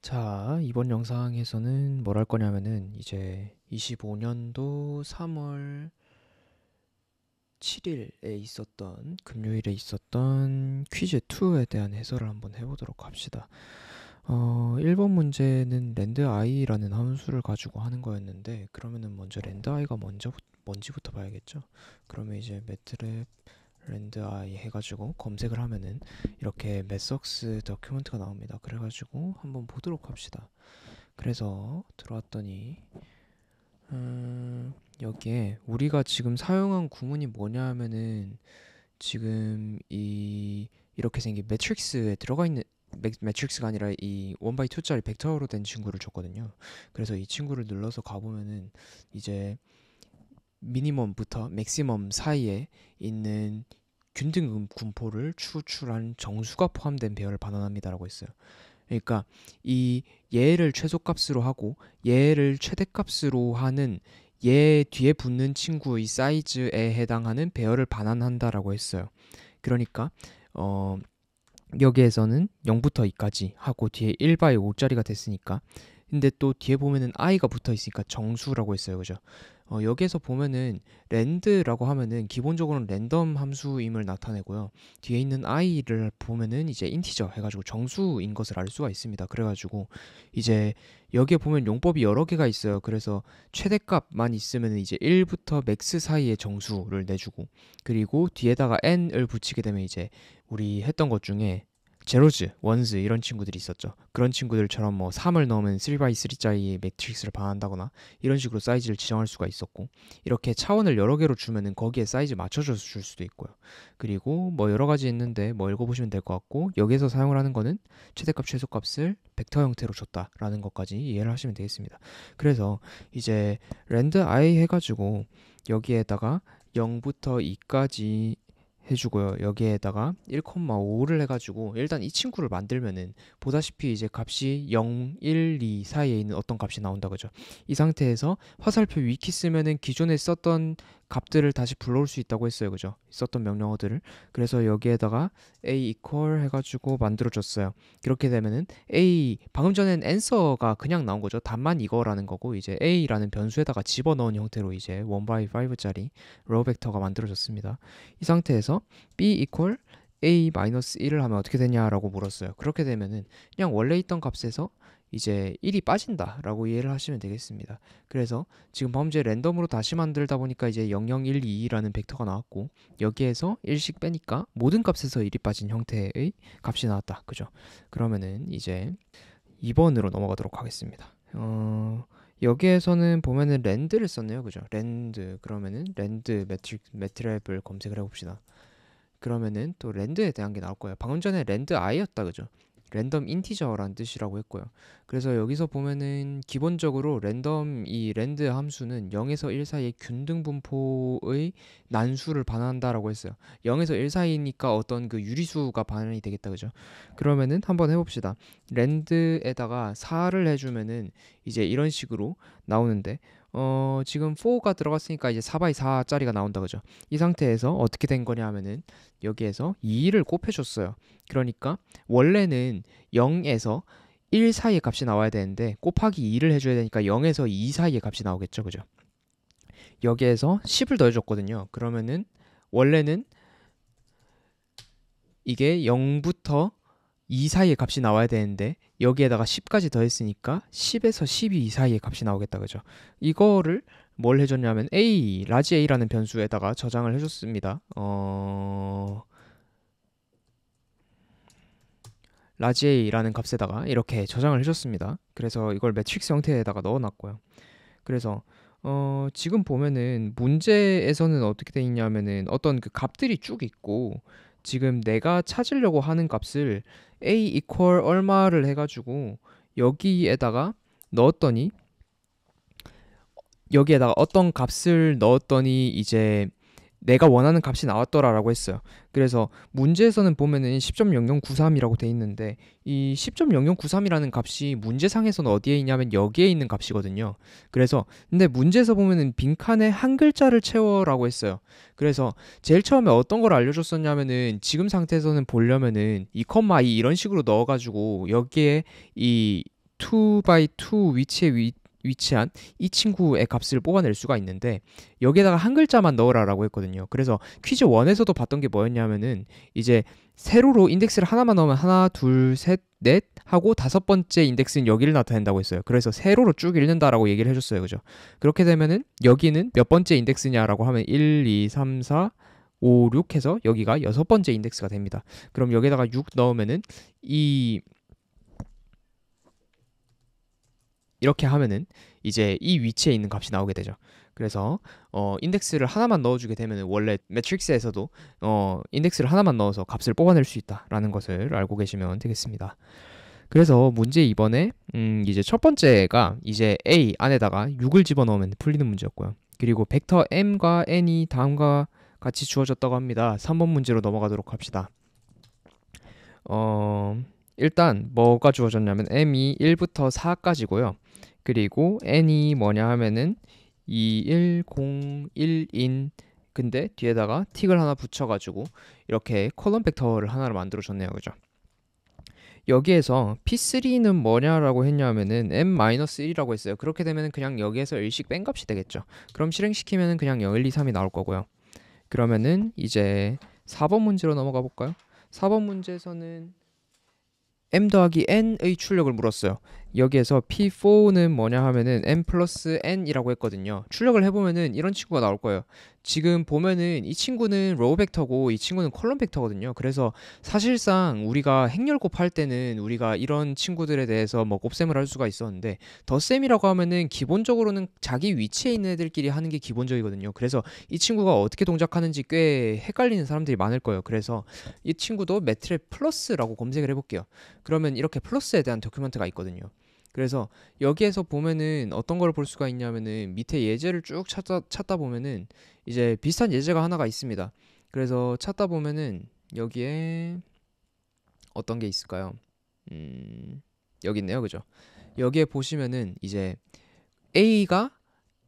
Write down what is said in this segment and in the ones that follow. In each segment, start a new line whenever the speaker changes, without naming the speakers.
자, 이번 영상에서는 뭘 할 거냐면은 이제 25년도 3월 7일에 있었던 금요일에 있었던 퀴즈 2에 대한 해설을 한번 해보도록 합시다. 1번 문제는 랜드 i라는 함수를 가지고 하는 거였는데 그러면은 먼저 랜드 i가 뭔지부터 봐야겠죠. 그러면 이제 매트랩 랜드 i 해가지고 검색을 하면은 이렇게 매석스 더큐먼트가 나옵니다. 그래가지고 한번 보도록 합시다. 그래서 들어왔더니 여기에 우리가 지금 사용한 구문이 뭐냐 하면은 지금 이렇게 생긴 매트릭스에 들어가 있는 매트릭스가 아니라 이 1x2짜리 벡터로 된 친구를 줬거든요. 그래서 이 친구를 눌러서 가보면은 이제 미니멈부터 맥시멈 사이에 있는 균등 분포를 추출한 정수가 포함된 배열을 반환합니다라고 했어요. 그러니까 이 얘를 최소값으로 하고 얘를 최대값으로 하는 얘 뒤에 붙는 친구의 사이즈에 해당하는 배열을 반환한다라고 했어요. 그러니까 어 여기에서는 0부터 2까지 하고 뒤에 1바의 5짜리가 됐으니까 근데 또 뒤에 보면은 i가 붙어 있으니까 정수라고 했어요. 그죠? 여기에서 보면은 랜드라고 하면은 기본적으로는 랜덤 함수임을 나타내고요. 뒤에 있는 i를 보면은 이제 인티저 해가지고 정수인 것을 알 수가 있습니다. 그래가지고 이제 여기에 보면 용법이 여러 개가 있어요. 그래서 최대값만 있으면 이제 1부터 맥스 사이의 정수를 내주고 그리고 뒤에다가 n을 붙이게 되면 이제 우리 했던 것 중에 제로즈, 원즈 이런 친구들이 있었죠. 그런 친구들처럼 뭐 3을 넣으면 3x3짜리 매트릭스를 반한다거나 이런 식으로 사이즈를 지정할 수가 있었고 이렇게 차원을 여러 개로 주면은 거기에 사이즈 맞춰줘서 줄 수도 있고요. 그리고 뭐 여러 가지 있는데 뭐 읽어보시면 될 것 같고 여기에서 사용을 하는 거는 최대값, 최소값을 벡터 형태로 줬다라는 것까지 이해를 하시면 되겠습니다. 그래서 이제 랜드 i 해가지고 여기에다가 0부터 2까지 해주고요. 여기에다가 1,5를 해가지고 일단 이 친구를 만들면은 보다시피 이제 값이 0, 1, 2 사이에 있는 어떤 값이 나온다 그죠? 이 상태에서 화살표 위키 쓰면은 기존에 썼던 값들을 다시 불러올 수 있다고 했어요. 그죠? 썼던 명령어들을. 그래서 여기에다가 a equal 해가지고 만들어줬어요. 그렇게 되면은 a 방금 전엔 answer가 그냥 나온 거죠. 답만 이거라는 거고 이제 a라는 변수에다가 집어넣은 형태로 이제 1by5짜리 로우 벡터가 만들어졌습니다. 이 상태에서 b equal a-1을 하면 어떻게 되냐라고 물었어요. 그렇게 되면은 그냥 원래 있던 값에서 이제 1이 빠진다라고 이해를 하시면 되겠습니다. 그래서 지금 범죄 랜덤으로 다시 만들다 보니까 이제 00122라는 벡터가 나왔고 여기에서 1씩 빼니까 모든 값에서 1이 빠진 형태의 값이 나왔다. 그죠? 그러면은 이제 2번으로 넘어가도록 하겠습니다. 여기에서는 보면은 랜드를 썼네요. 그죠? 랜드 그러면은 랜드 매트랩을 검색을 해봅시다. 그러면은 또 랜드에 대한 게 나올 거예요. 방금 전에 랜드 i였다 그죠? 랜덤 인티저라는 뜻이라고 했고요. 그래서 여기서 보면은 기본적으로 랜덤 이 랜드 함수는 0에서 1 사이의 균등 분포의 난수를 반환한다라고 했어요. 0에서 1 사이니까 어떤 그 유리수가 반환이 되겠다 그죠? 그러면은 한번 해봅시다. 랜드에다가 4를 해주면은 이제 이런 식으로 나오는데 지금 4가 들어갔으니까 이제 4x4짜리가 나온다 그죠? 이 상태에서 어떻게 된 거냐 하면은 여기에서 2를 곱해줬어요. 그러니까 원래는 0에서 1 사이의 값이 나와야 되는데 곱하기 2를 해줘야 되니까 0에서 2 사이의 값이 나오겠죠. 그죠? 여기에서 10을 더해줬거든요. 그러면은 원래는 이게 0부터 2 사이의 값이 나와야 되는데 여기에다가 10까지 더했으니까 10에서 12 사이의 값이 나오겠다 그죠? 이거를 뭘 해줬냐면 a 라지 a라는 변수에다가 저장을 해줬습니다. 라지 a라는 값에다가 이렇게 저장을 해줬습니다. 그래서 이걸 매트릭스 형태에다가 넣어놨고요. 그래서 지금 보면은 문제에서는 어떻게 돼 있냐면은 어떤 그 값들이 쭉 있고 지금 내가 찾으려고 하는 값을 a equal 얼마를 해가지고 여기에다가 넣었더니 여기에다가 어떤 값을 넣었더니 이제 내가 원하는 값이 나왔더라라고 했어요. 그래서 문제에서는 보면은 10.0093이라고 돼 있는데 이 10.0093이라는 값이 문제상에서는 어디에 있냐면 여기에 있는 값이거든요. 그래서 근데 문제에서 보면은 빈칸에 한 글자를 채워라고 했어요. 그래서 제일 처음에 어떤 걸 알려줬었냐면은 지금 상태에서는 보려면은 2,2 이런 식으로 넣어가지고 여기에 이 2x2 위치에 위치한 이 친구의 값을 뽑아낼 수가 있는데 여기에다가 한 글자만 넣으라라고 했거든요. 그래서 퀴즈 1에서도 봤던 게 뭐였냐면은 이제 세로로 인덱스를 하나만 넣으면 하나, 둘, 셋, 넷 하고 다섯 번째 인덱스는 여기를 나타낸다고 했어요. 그래서 세로로 쭉 읽는다라고 얘기를 해줬어요. 그죠? 그렇게 되면은 여기는 몇 번째 인덱스냐라고 하면 1, 2, 3, 4, 5, 6 해서 여기가 여섯 번째 인덱스가 됩니다. 그럼 여기다가 6 넣으면은 이렇게 하면은 이제 이 위치에 있는 값이 나오게 되죠. 그래서 인덱스를 하나만 넣어주게 되면 원래 매트릭스에서도 인덱스를 하나만 넣어서 값을 뽑아낼 수 있다라는 것을 알고 계시면 되겠습니다. 그래서 문제 2번에 이제 첫 번째가 이제 A 안에다가 6을 집어넣으면 풀리는 문제였고요. 그리고 벡터 m과 n이 다음과 같이 주어졌다고 합니다. 3번 문제로 넘어가도록 합시다. 일단 뭐가 주어졌냐면 m이 1부터 4까지고요. 그리고 n이 뭐냐 하면은 2, 1, 0, 1인 근데 뒤에다가 틱을 하나 붙여가지고 이렇게 컬럼 벡터를 하나를 만들어줬네요. 그죠? 여기에서 P3는 뭐냐라고 했냐면은 m-1이라고 했어요. 그렇게 되면은 그냥 여기에서 일씩 뺀 값이 되겠죠. 그럼 실행시키면은 그냥 0, 1, 2, 3이 나올 거고요. 그러면은 이제 4번 문제로 넘어가 볼까요? 4번 문제에서는 m 더하기 n의 출력을 물었어요. 여기에서 P4는 뭐냐 하면은 m 플러스 n이라고 했거든요. 출력을 해보면은 이런 친구가 나올 거예요. 지금 보면은 이 친구는 로우 벡터고 이 친구는 컬럼 벡터거든요. 그래서 사실상 우리가 행렬 곱할 때는 우리가 이런 친구들에 대해서 뭐 곱셈을 할 수가 있었는데 덧셈이라고 하면은 기본적으로는 자기 위치에 있는 애들끼리 하는 게 기본적이거든요. 그래서 이 친구가 어떻게 동작하는지 꽤 헷갈리는 사람들이 많을 거예요. 그래서 이 친구도 매트랩 플러스라고 검색을 해볼게요. 그러면 이렇게 플러스에 대한 도큐멘트가 있거든요. 그래서 여기에서 보면은 어떤 걸 볼 수가 있냐면은 밑에 예제를 쭉 찾다 보면은 이제 비슷한 예제가 하나가 있습니다. 그래서 찾다 보면은 여기에 어떤 게 있을까요? 여기 있네요. 그죠? 여기에 보시면은 이제 A가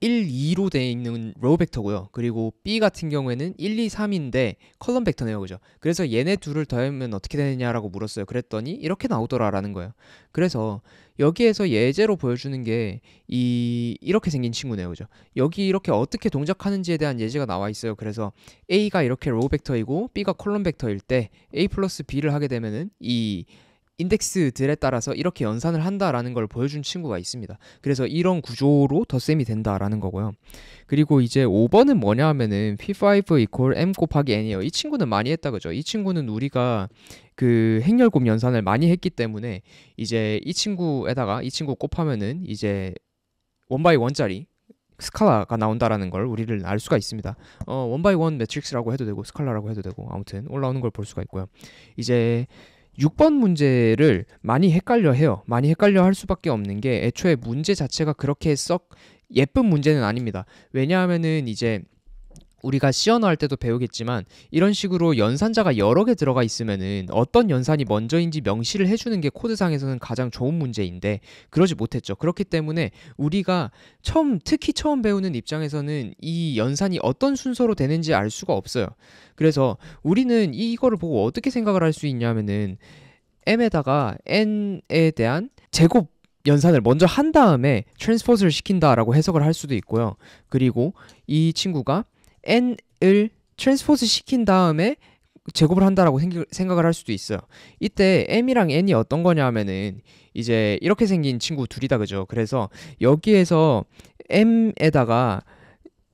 1, 2로 되어 있는 로우 벡터고요. 그리고 B 같은 경우에는 1, 2, 3인데 컬럼 벡터네요. 그죠? 그래서 얘네 둘을 더하면 어떻게 되느냐라고 물었어요. 그랬더니 이렇게 나오더라라는 거예요. 그래서 여기에서 예제로 보여주는 게 이렇게 생긴 친구네요. 그죠? 여기 이렇게 어떻게 동작하는지에 대한 예제가 나와 있어요. 그래서 A가 이렇게 로우 벡터이고 B가 컬럼 벡터일 때 A 플러스 B를 하게 되면은 이 인덱스들에 따라서 이렇게 연산을 한다라는 걸 보여준 친구가 있습니다. 그래서 이런 구조로 덧셈이 된다라는 거고요. 그리고 이제 5번은 뭐냐 하면은 P5 equal M 곱하기 N이에요. 이 친구는 많이 했다 그죠? 이 친구는 우리가 그 행렬곱 연산을 많이 했기 때문에 이제 이 친구에다가 이 친구 곱하면은 이제 1x1짜리 스칼라가 나온다라는 걸 우리를 알 수가 있습니다. 1x1 매트릭스라고 해도 되고 스칼라라고 해도 되고 아무튼 올라오는 걸 볼 수가 있고요. 이제 6번 문제를 많이 헷갈려 해요. 많이 헷갈려 할 수밖에 없는 게 애초에 문제 자체가 그렇게 썩 예쁜 문제는 아닙니다. 왜냐하면은 이제 우리가 시언어 할 때도 배우겠지만 이런 식으로 연산자가 여러 개 들어가 있으면은 어떤 연산이 먼저인지 명시를 해주는 게 코드상에서는 가장 좋은 문제인데 그러지 못했죠. 그렇기 때문에 우리가 특히 처음 배우는 입장에서는 이 연산이 어떤 순서로 되는지 알 수가 없어요. 그래서 우리는 이거를 보고 어떻게 생각을 할 수 있냐면은 m에다가 n에 대한 제곱 연산을 먼저 한 다음에 트랜스포즈를 시킨다라고 해석을 할 수도 있고요. 그리고 이 친구가 n을 트랜스포즈 시킨 다음에 제곱을 한다라고 생각을 할 수도 있어요. 이때 m이랑 n이 어떤 거냐 하면은 이제 이렇게 생긴 친구 둘이다 그죠? 그래서 여기에서 m에다가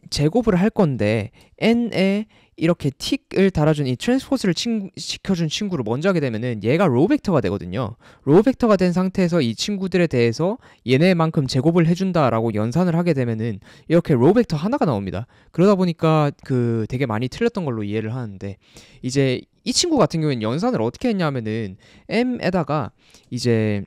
제곱을 할 건데 n에 이렇게 틱을 달아준 이 트랜스포즈를 시켜준 친구를 먼저 하게 되면은 얘가 로우 벡터가 되거든요. 로우 벡터가 된 상태에서 이 친구들에 대해서 얘네만큼 제곱을 해준다라고 연산을 하게 되면은 이렇게 로우 벡터 하나가 나옵니다. 그러다 보니까 그 되게 많이 틀렸던 걸로 이해를 하는데 이제 이 친구 같은 경우에는 연산을 어떻게 했냐면은 m에다가 이제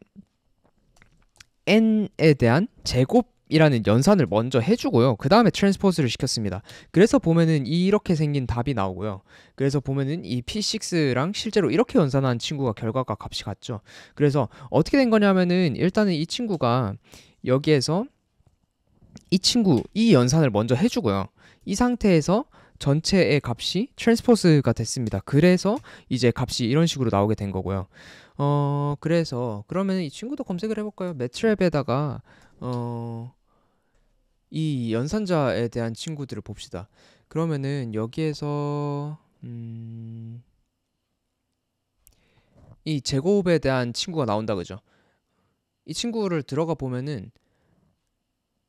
n에 대한 제곱이라는 연산을 먼저 해주고요. 그 다음에 트랜스포즈를 시켰습니다. 그래서 보면은 이렇게 생긴 답이 나오고요. 그래서 보면은 이 P6랑 실제로 이렇게 연산한 친구가 결과가 값이 같죠. 그래서 어떻게 된 거냐면은 일단은 이 친구가 여기에서 이 연산을 먼저 해주고요. 이 상태에서 전체의 값이 트랜스포즈가 됐습니다. 그래서 이제 값이 이런 식으로 나오게 된 거고요. 그래서 그러면 이 친구도 검색을 해볼까요? 매트랩에다가 이 연산자에 대한 친구들을 봅시다. 그러면은 여기에서 이 제곱에 대한 친구가 나온다 그죠? 이 친구를 들어가 보면은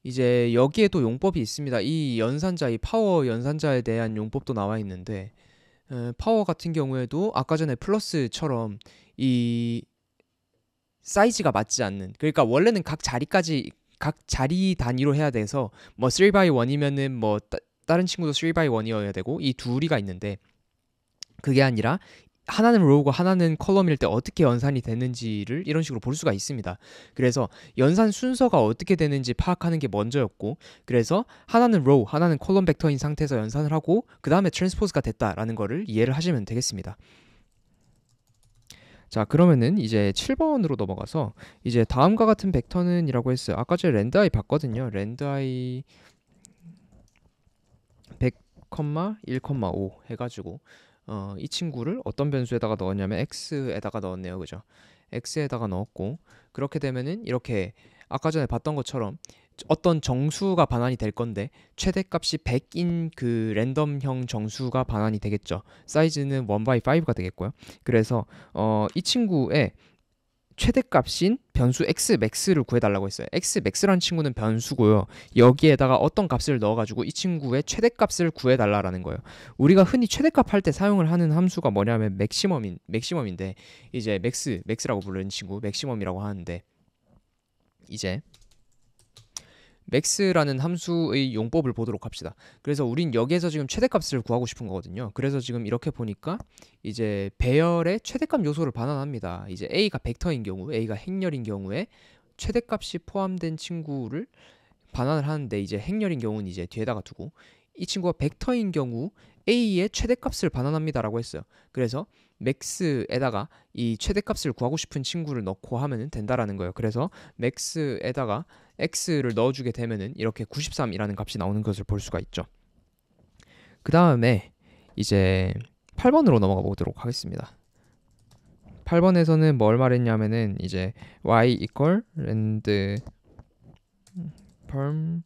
이제 여기에도 용법이 있습니다. 이 연산자, 이 파워 연산자에 대한 용법도 나와 있는데 파워 같은 경우에도 아까 전에 플러스처럼 이 사이즈가 맞지 않는, 그러니까 원래는 각 자리 단위로 해야 돼서 뭐 3x1이면은 뭐 다른 친구도 3x1이어야 되고 이 둘이가 있는데 그게 아니라 하나는 로우고 하나는 컬럼일 때 어떻게 연산이 되는지를 이런 식으로 볼 수가 있습니다. 그래서 연산 순서가 어떻게 되는지 파악하는 게 먼저였고, 그래서 하나는 로우, 하나는 컬럼 벡터인 상태에서 연산을 하고 그 다음에 트랜스포즈가 됐다라는 거를 이해를 하시면 되겠습니다. 자, 그러면은 이제 7번으로 넘어가서 이제 다음과 같은 벡터는 이라고 했어요. 아까 전에 랜드아이 봤거든요. 랜드아이 100, 1,5 해가지고 이 친구를 어떤 변수에다가 넣었냐면 x에다가 넣었네요. 그죠? x에다가 넣었고, 그렇게 되면은 이렇게 아까 전에 봤던 것처럼 어떤 정수가 반환이 될 건데 최대값이 100인 그 랜덤형 정수가 반환이 되겠죠. 사이즈는 1/5가 되겠고요. 그래서 이 친구의 최대값인 변수 x max를 구해달라고 했어요. x max라는 친구는 변수고요. 여기에다가 어떤 값을 넣어가지고 이 친구의 최대값을 구해달라라는 거예요. 우리가 흔히 최대값 할 때 사용을 하는 함수가 뭐냐면 맥시멈인데 이제 max라고 부르는 친구 맥시멈이라고 하는데, 이제 max라는 함수의 용법을 보도록 합시다. 그래서 우린 여기에서 지금 최대값을 구하고 싶은 거거든요. 그래서 지금 이렇게 보니까 이제 배열의 최대값 요소를 반환합니다. 이제 a가 벡터인 경우, a가 행렬인 경우에 최대값이 포함된 친구를 반환을 하는데, 이제 행렬인 경우는 이제 뒤에다가 두고 이 친구가 벡터인 경우 a의 최대값을 반환합니다라고 했어요. 그래서 max에다가 이 최대값을 구하고 싶은 친구를 넣고 하면 된다라는 거예요. 그래서 max에다가 x를 넣어주게 되면은 이렇게 93이라는 값이 나오는 것을 볼 수가 있죠. 그 다음에 이제 8번으로 넘어가 보도록 하겠습니다. 8번에서는 뭘 말했냐면은 이제 y equal rand perm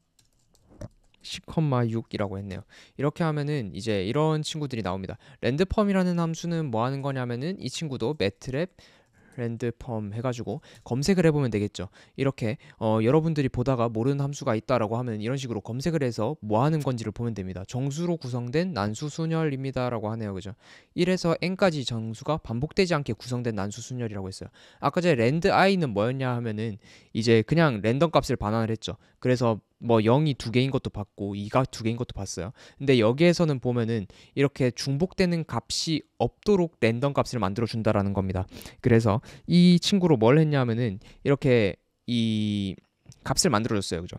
10,6이라고 했네요. 이렇게 하면은 이제 이런 친구들이 나옵니다. 랜드펌이라는 함수는 뭐 하는 거냐면은 이 친구도 매트랩 랜드펌 해가지고 검색을 해보면 되겠죠. 이렇게 여러분들이 보다가 모르는 함수가 있다라고 하면 이런 식으로 검색을 해서 뭐 하는 건지를 보면 됩니다. 정수로 구성된 난수 순열입니다 라고 하네요. 그죠? 1에서 n까지 정수가 반복되지 않게 구성된 난수 순열이라고 했어요. 아까 전에 랜드 i는 뭐였냐 하면은 이제 그냥 랜덤 값을 반환을 했죠. 그래서 뭐 0이 두 개인 것도 봤고 2가 두 개인 것도 봤어요. 근데 여기에서는 보면은 이렇게 중복되는 값이 없도록 랜덤 값을 만들어 준다라는 겁니다. 그래서 이 친구로 뭘 했냐면은 이렇게 이 값을 만들어 줬어요. 그죠?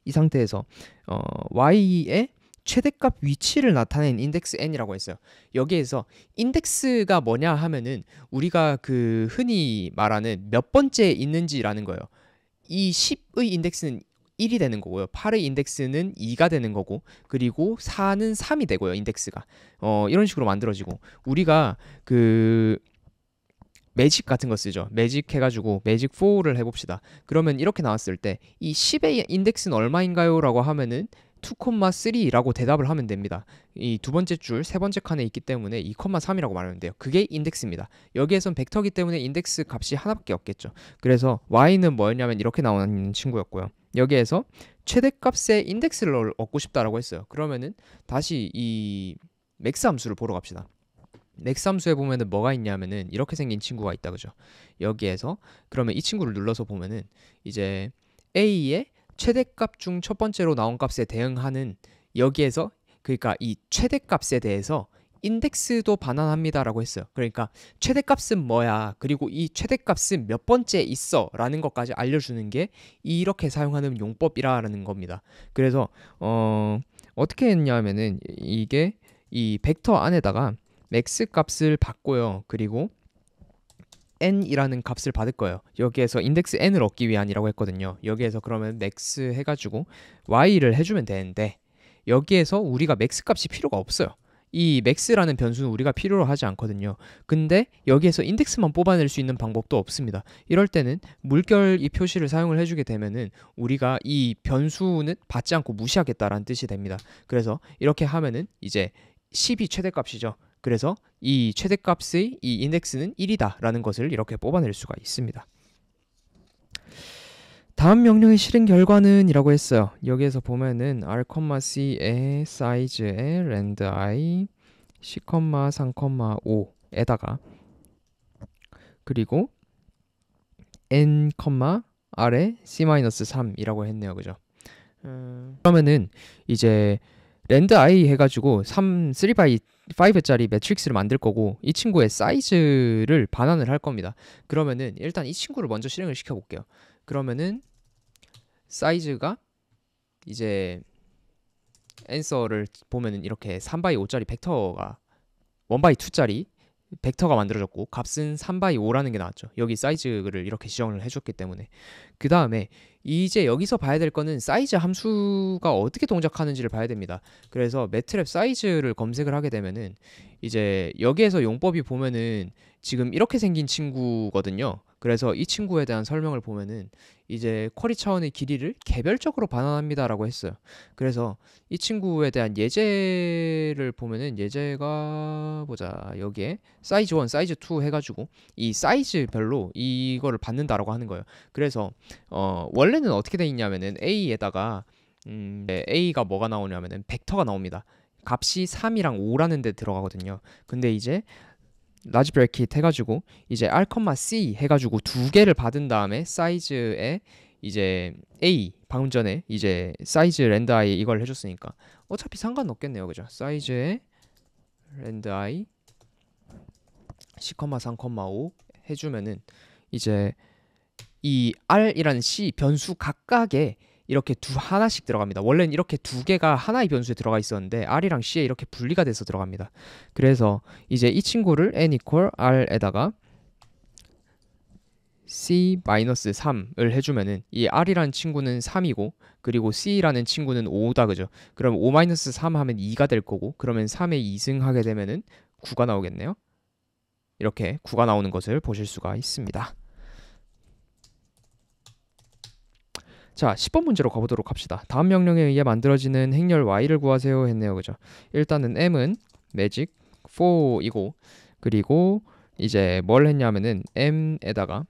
이 상태에서 y의 최대값 위치를 나타낸 인덱스 n이라고 했어요. 여기에서 인덱스가 뭐냐 하면은 우리가 그 흔히 말하는 몇 번째 있는지라는 거예요. 이 10의 인덱스는 1이 되는 거고요. 8의 인덱스는 2가 되는 거고, 그리고 4는 3이 되고요. 인덱스가 이런 식으로 만들어지고, 우리가 그 매직 같은 거 쓰죠. 매직 해가지고 매직 4를 해봅시다. 그러면 이렇게 나왔을 때 이 10의 인덱스는 얼마인가요? 라고 하면은 2,3라고 대답을 하면 됩니다. 이 두 번째 줄, 세 번째 칸에 있기 때문에 2,3이라고 말하면 돼요. 그게 인덱스입니다. 여기에선 벡터기 때문에 인덱스 값이 하나밖에 없겠죠. 그래서 y는 뭐였냐면 이렇게 나오는 친구였고요. 여기에서 최대값의 인덱스를 얻고 싶다라고 했어요. 그러면은 다시 이 맥스 함수를 보러 갑시다. 맥스 함수에 보면은 뭐가 있냐면은 이렇게 생긴 친구가 있다 그죠? 여기에서 그러면 이 친구를 눌러서 보면은 이제 a의 최대값 중 첫 번째로 나온 값에 대응하는, 여기에서 그러니까 이 최대값에 대해서 인덱스도 반환합니다라고 했어요. 그러니까 최대값은 뭐야, 그리고 이 최대값은 몇 번째 있어 라는 것까지 알려주는 게 이렇게 사용하는 용법이라는 겁니다. 그래서 어떻게 했냐면은 이게 이 벡터 안에다가 맥스 값을 받고요. 그리고 n이라는 값을 받을 거예요. 여기에서 인덱스 n을 얻기 위한이라고 했거든요. 여기에서 그러면 max 해가지고 y를 해주면 되는데, 여기에서 우리가 맥스 값이 필요가 없어요. 이 맥스라는 변수는 우리가 필요로 하지 않거든요. 근데 여기에서 인덱스만 뽑아낼 수 있는 방법도 없습니다. 이럴 때는 물결 이 표시를 사용을 해주게 되면은 우리가 이 변수는 받지 않고 무시하겠다라는 뜻이 됩니다. 그래서 이렇게 하면은 이제 10이 최대값이죠. 그래서 이 최대값의 이 인덱스는 1이다 라는 것을 이렇게 뽑아낼 수가 있습니다. 다음 명령의 실행 결과는 이라고 했어요. 여기에서 보면은 r,c의 사이즈의 len(i) c,3,5에다가 그리고 n, r의 c-3이라고 했네요. 그죠? 그러면은 이제 len(i) 해가지고 3x5짜리 매트릭스를 만들 거고 이 친구의 사이즈를 반환을 할 겁니다. 그러면은 일단 이 친구를 먼저 실행을 시켜 볼게요. 그러면은 사이즈가 이제 앤서를 보면은 이렇게 3x5짜리 벡터가 1x2짜리 벡터가 만들어졌고 값은 3x5라는 게 나왔죠. 여기 사이즈를 이렇게 지정을 해줬기 때문에 그 다음에 이제 여기서 봐야 될 거는 사이즈 함수가 어떻게 동작하는지를 봐야 됩니다. 그래서 매트랩 사이즈를 검색을 하게 되면은 이제 여기에서 용법이 보면은 지금 이렇게 생긴 친구거든요. 그래서 이 친구에 대한 설명을 보면은 이제 쿼리 차원의 길이를 개별적으로 반환합니다라고 했어요. 그래서 이 친구에 대한 예제를 보면은 예제가 보자. 여기에 사이즈 1, 사이즈 2 해가지고 이 사이즈별로 이거를 받는다라고 하는 거예요. 그래서 원래는 어떻게 돼 있냐면은 A에다가 A가 뭐가 나오냐면은 벡터가 나옵니다. 값이 3이랑 5라는 데 들어가거든요. 근데 이제 라지 브래킷 해가지고 이제 r, c 해가지고 두 개를 받은 다음에 사이즈에 이제 a 방금 전에 이제 사이즈 len(i) 이걸 해줬으니까 어차피 상관없겠네요. 그죠? 사이즈에 len(i) c,3,5 해주면은 이제 이 r이라는 c 변수 각각에 이렇게 하나씩 들어갑니다. 원래는 이렇게 두 개가 하나의 변수에 들어가 있었는데 r이랑 c에 이렇게 분리가 돼서 들어갑니다. 그래서 이제 이 친구를 n equal r에다가 c-3을 해주면은 이 r이라는 친구는 3이고 그리고 c라는 친구는 5다. 그죠? 그럼 5-3 하면 2가 될 거고 그러면 3의 2승 하게 되면은 9가 나오겠네요. 이렇게 9가 나오는 것을 보실 수가 있습니다. 자, 10번 문제로 가보도록 합시다. 다음 명령에 의해 만들어지는 행렬 y를 구하세요 했네요. 그죠? 일단은 m은 magic 4이고 그리고 이제 뭘 했냐면은 m에다가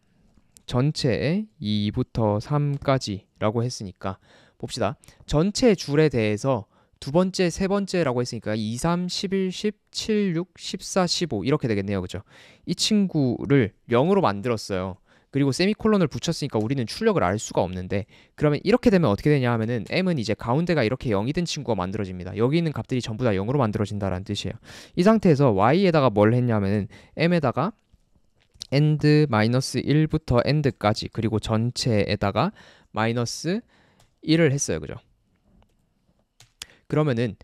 전체에 2부터 3까지 라고 했으니까 봅시다. 전체 줄에 대해서 두 번째, 세 번째라고 했으니까 2, 3, 11, 10, 7, 6, 14, 15 이렇게 되겠네요. 그죠? 이 친구를 0으로 만들었어요. 그리고 세미콜론을 붙였으니까 우리는 출력을 알 수가 없는데 그러면 이렇게 되면 어떻게 되냐 하면은 m은 이제 가운데가 이렇게 0이 된 친구가 만들어집니다. 여기 있는 값들이 전부 다 0으로 만들어진다라는 뜻이에요. 이 상태에서 y에다가 뭘 했냐면은 m에다가 end -1부터 end까지 그리고 전체에다가 마이너스 1을 했어요. 그죠? 그러면은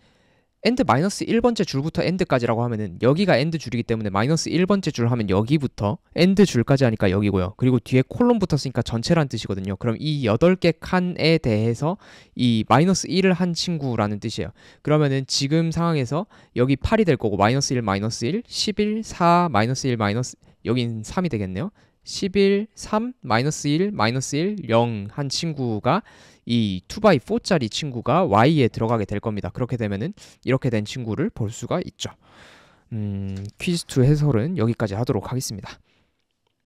end -1번째 줄부터 end까지라고 하면은 여기가 end 줄이기 때문에 -1번째 줄 하면 여기부터 end 줄까지 하니까 여기고요. 그리고 뒤에 콜론 붙었으니까 전체란 뜻이거든요. 그럼 이 8개 칸에 대해서 이 -1을 한 친구라는 뜻이에요. 그러면은 지금 상황에서 여기 8이 될 거고 -1, -1, 11, 4, -1, 여긴 3이 되겠네요. 11, 3, -1, -1, 0 한 친구가 이 2x4짜리 친구가 y에 들어가게 될 겁니다. 그렇게 되면은 이렇게 된 친구를 볼 수가 있죠. 퀴즈2 해설은 여기까지 하도록 하겠습니다.